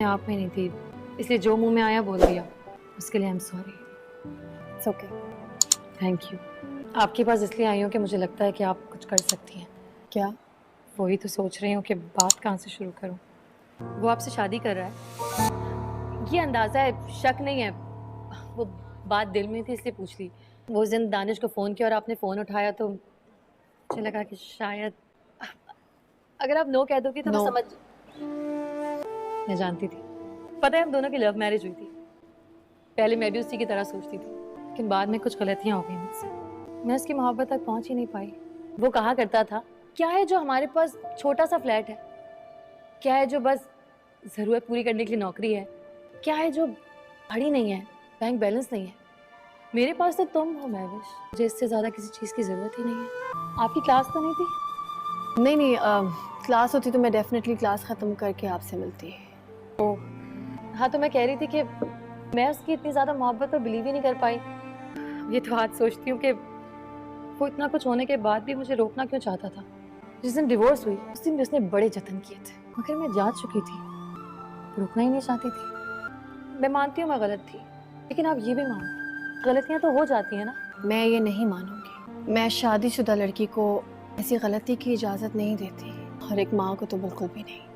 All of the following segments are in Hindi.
आप में नहीं थी, इसलिए जो मुंह में आया बोल दिया। उसके लिए I am sorry. It's okay. Thank you. आपके पास इसलिए आई हूँ कि मुझे लगता है कि आप कुछ कर सकती हैं। क्या? वही तो सोच रही हूँ कि बात कहाँ से शुरू करूँ। वो आपसे शादी कर रहा है, ये अंदाजा है, शक नहीं है। वो बात दिल में थी इसलिए पूछ ली। वो उस दिन दानिश को फ़ोन किया और आपने फ़ोन उठाया तो मुझे लगा कि शायद अगर आप नो कह दोगी तो मैं नो। समझ। मैं जानती थी। पता है हम दोनों की लव मैरिज हुई थी। पहले मैं भी उसी की तरह सोचती थी, लेकिन बाद में कुछ गलतियां हो गई मुझसे। मैं उसकी मोहब्बत तक पहुंच ही नहीं पाई। वो कहा करता था, क्या है जो हमारे पास छोटा सा फ्लैट है, क्या है जो बस जरूरत पूरी करने के लिए नौकरी है, क्या है जो बड़ी नहीं है, बैंक बैलेंस नहीं है। मेरे पास तो तुम हो महविश, मुझे इससे ज्यादा किसी चीज की जरूरत ही नहीं है। आपकी क्लास तो नहीं थी? नहीं नहीं, क्लास होती तो मैं डेफिनेटली क्लास ख़त्म करके आपसे मिलती। हाँ, तो मैं कह रही थी कि मैं उसकी इतनी ज्यादा मोहब्बत पर बिलीव ही नहीं कर पाई। ये तो आज सोचती हूँ कि वो इतना कुछ होने के बाद भी मुझे रोकना क्यों चाहता था। जिस दिन डिवोर्स हुई उस दिन भी उसने बड़े जतन किए थे, मगर मैं जा चुकी थी, रुकना ही नहीं चाहती थी। मैं मानती हूँ मैं गलत थी, लेकिन आप ये भी मानो गलतियां तो हो जाती हैं ना। मैं ये नहीं मानूंगी। मैं शादीशुदा लड़की को ऐसी गलती की इजाज़त नहीं देती, और एक माँ को तो बिल्कुल भी नहीं।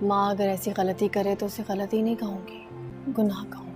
माँ अगर ऐसी गलती करे तो उसे गलती नहीं कहूँगी, गुनाह कहूँगी।